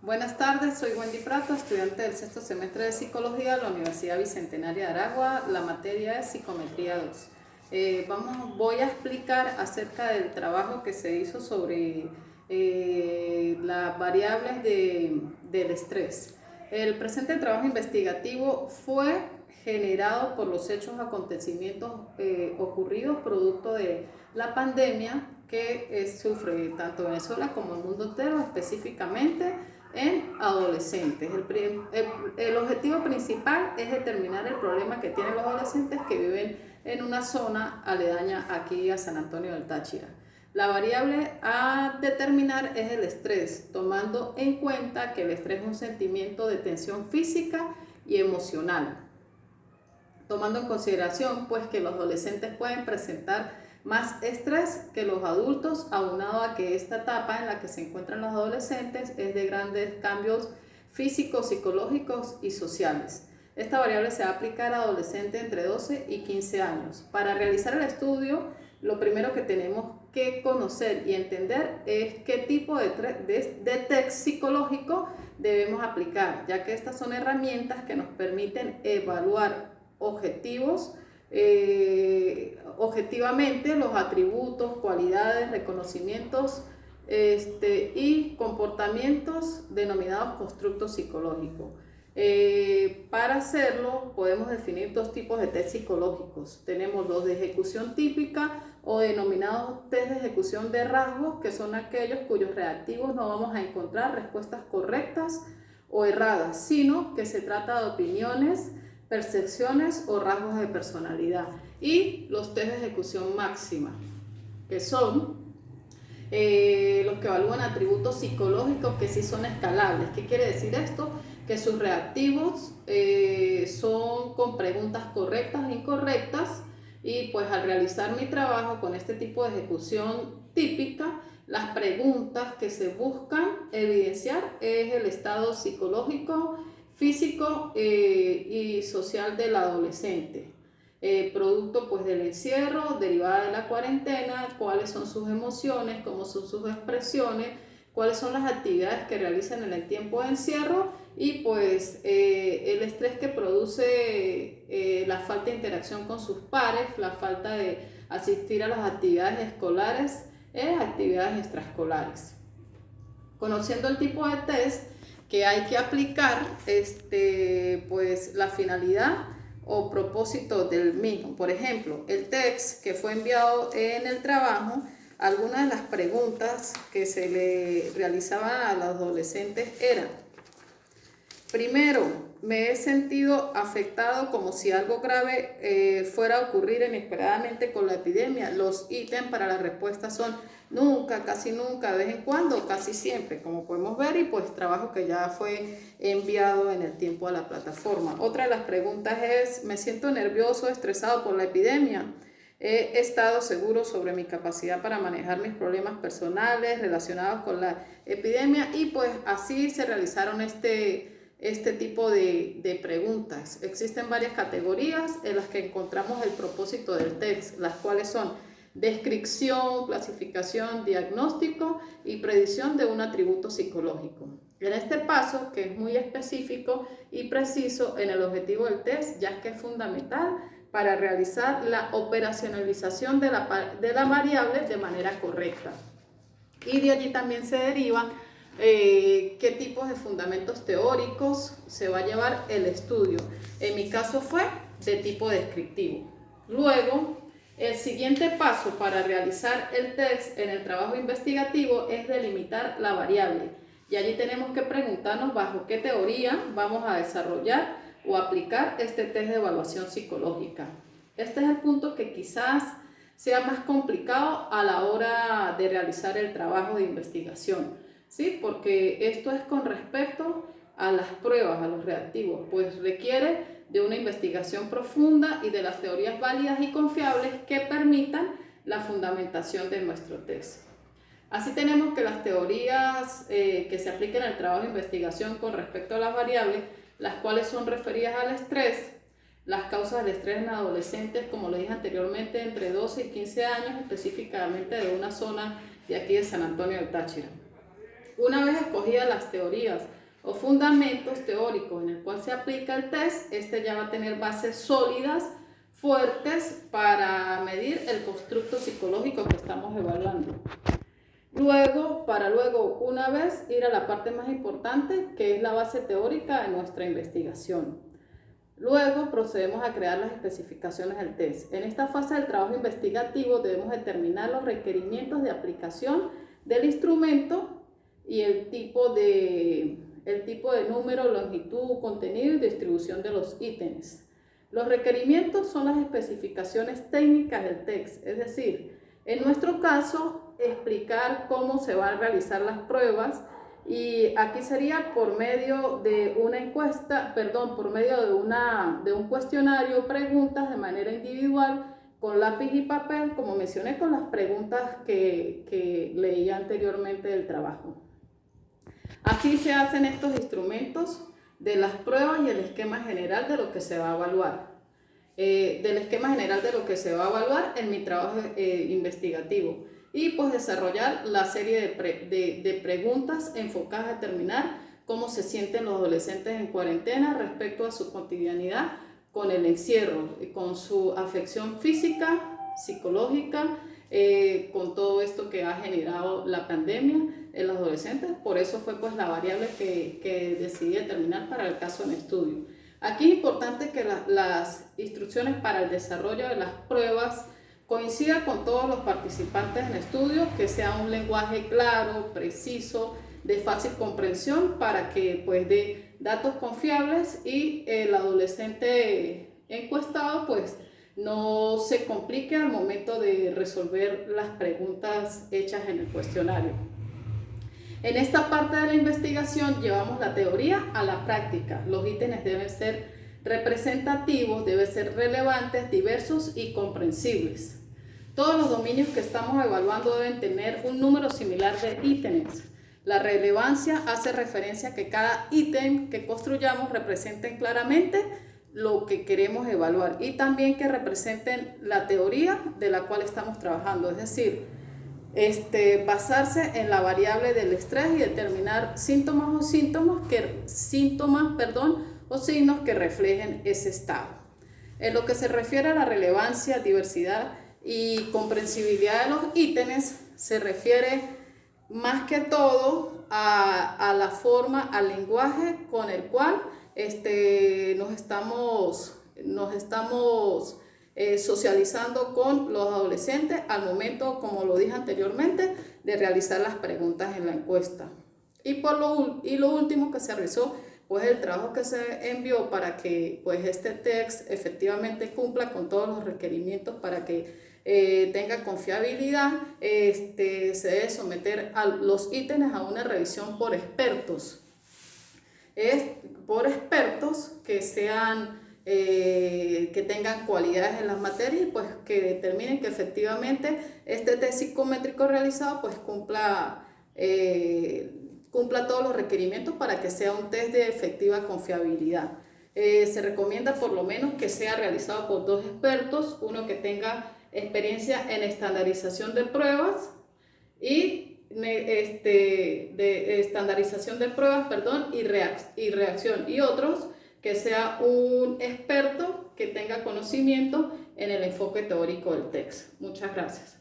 Buenas tardes, soy Wendy Prato, estudiante del sexto semestre de Psicología de la Universidad Bicentenaria de Aragua. La materia es Psicometría 2. Voy a explicar acerca del trabajo que se hizo sobre las variables del estrés. El presente trabajo investigativo fue generado por los acontecimientos ocurridos producto de la pandemia que sufre tanto Venezuela como el mundo entero, específicamente en adolescentes. El objetivo principal es determinar el problema que tienen los adolescentes que viven en una zona aledaña aquí a San Antonio del Táchira. La variable a determinar es el estrés, tomando en cuenta que el estrés es un sentimiento de tensión física y emocional, tomando en consideración pues que los adolescentes pueden presentar más estrés que los adultos, aunado a que esta etapa en la que se encuentran los adolescentes es de grandes cambios físicos, psicológicos y sociales. Esta variable se va a aplicar a adolescentes entre 12 y 15 años. Para realizar el estudio, lo primero que tenemos que conocer y entender es qué tipo de test psicológico debemos aplicar, ya que estas son herramientas que nos permiten evaluar objetivamente los atributos, cualidades, reconocimientos y comportamientos denominados constructos psicológicos. Para hacerlo podemos definir dos tipos de test psicológicos. Tenemos los de ejecución típica o denominados test de ejecución de rasgos, que son aquellos cuyos reactivos no vamos a encontrar respuestas correctas o erradas, sino que se trata de opiniones, percepciones o rasgos de personalidad. Y los test de ejecución máxima, que son los que evalúan atributos psicológicos que sí son escalables. ¿Qué quiere decir esto? Que sus reactivos son con preguntas correctas e incorrectas, y pues al realizar mi trabajo con este tipo de ejecución típica, las preguntas que se buscan evidenciar es el estado psicológico, físico y social del adolescente, producto pues del encierro, derivada de la cuarentena, cuáles son sus emociones, cómo son sus expresiones, cuáles son las actividades que realizan en el tiempo de encierro, y pues el estrés que produce la falta de interacción con sus pares, la falta de asistir a las actividades escolares, actividades extraescolares. Conociendo el tipo de test que hay que aplicar, pues la finalidad o propósito del mismo. Por ejemplo, el test que fue enviado en el trabajo, algunas de las preguntas que se le realizaban a los adolescentes eran: primero, me he sentido afectado como si algo grave fuera a ocurrir inesperadamente con la epidemia. Los ítems para la respuesta son nunca, casi nunca, de vez en cuando, casi siempre, como podemos ver, y pues trabajo que ya fue enviado en el tiempo a la plataforma. Otra de las preguntas es: me siento nervioso, estresado por la epidemia. He estado seguro sobre mi capacidad para manejar mis problemas personales relacionados con la epidemia. Y pues así se realizaron este tipo de preguntas. Existen varias categorías en las que encontramos el propósito del test, las cuales son descripción, clasificación, diagnóstico y predicción de un atributo psicológico. En este paso, que es muy específico y preciso en el objetivo del test, ya que es fundamental para realizar la operacionalización de la variable de manera correcta. Y de allí también se derivan qué tipos de fundamentos teóricos se va a llevar el estudio. En mi caso fue de tipo descriptivo. Luego, el siguiente paso para realizar el test en el trabajo investigativo es delimitar la variable. Y allí tenemos que preguntarnos bajo qué teoría vamos a desarrollar o aplicar este test de evaluación psicológica. Este es el punto que quizás sea más complicado a la hora de realizar el trabajo de investigación, ¿sí? Porque esto es con respecto a las pruebas, a los reactivos, pues requiere de una investigación profunda y de las teorías válidas y confiables que permitan la fundamentación de nuestro test. Así tenemos que las teorías que se aplican al trabajo de investigación con respecto a las variables, las cuales son referidas al estrés, las causas del estrés en adolescentes, como lo dije anteriormente, entre 12 y 15 años, específicamente de una zona de aquí de San Antonio del Táchira. Una vez escogidas las teorías o fundamentos teóricos en el cual se aplica el test, este ya va a tener bases sólidas, fuertes para medir el constructo psicológico que estamos evaluando. Para luego, una vez, ir a la parte más importante, que es la base teórica de nuestra investigación. Luego procedemos a crear las especificaciones del test. En esta fase del trabajo investigativo debemos determinar los requerimientos de aplicación del instrumento y el tipo de número, longitud, contenido y distribución de los ítems. Los requerimientos son las especificaciones técnicas del test, es decir, en nuestro caso, explicar cómo se van a realizar las pruebas, y aquí sería por medio de una encuesta, por medio de un cuestionario, preguntas de manera individual, con lápiz y papel, como mencioné, con las preguntas que leí anteriormente del trabajo. Así se hacen estos instrumentos de las pruebas y el esquema general de lo que se va a evaluar. Del esquema general de lo que se va a evaluar en mi trabajo investigativo. Y pues desarrollar la serie de preguntas enfocadas a determinar cómo se sienten los adolescentes en cuarentena respecto a su cotidianidad con el encierro, con su afección física, psicológica, con todo esto que ha generado la pandemia en los adolescentes. Por eso fue pues la variable que decidí determinar para el caso en estudio. Aquí es importante que las instrucciones para el desarrollo de las pruebas coincidan con todos los participantes en estudio, que sea un lenguaje claro, preciso, de fácil comprensión, para que pues dé datos confiables y el adolescente encuestado pues no se complique al momento de resolver las preguntas hechas en el cuestionario. En esta parte de la investigación llevamos la teoría a la práctica. Los ítems deben ser representativos, deben ser relevantes, diversos y comprensibles. Todos los dominios que estamos evaluando deben tener un número similar de ítems. La relevancia hace referencia a que cada ítem que construyamos representen claramente lo que queremos evaluar y también que representen la teoría de la cual estamos trabajando, es decir, basarse en la variable del estrés y determinar signos que reflejen ese estado. En lo que se refiere a la relevancia, diversidad y comprensibilidad de los ítems, se refiere más que todo a la forma, al lenguaje con el cual nos estamos socializando con los adolescentes al momento, como lo dije anteriormente, de realizar las preguntas en la encuesta. Y lo último que se realizó, pues el trabajo que se envió para que pues este test efectivamente cumpla con todos los requerimientos para que tenga confiabilidad. Se debe someter a los ítems a una revisión por expertos. Por expertos que tengan cualidades en las materias y pues que determinen que efectivamente este test psicométrico realizado pues cumpla todos los requerimientos para que sea un test de efectiva confiabilidad. Se recomienda por lo menos que sea realizado por 2 expertos, uno que tenga experiencia en estandarización de pruebas y reacción, y otros que sea un experto que tenga conocimiento en el enfoque teórico del test. Muchas gracias.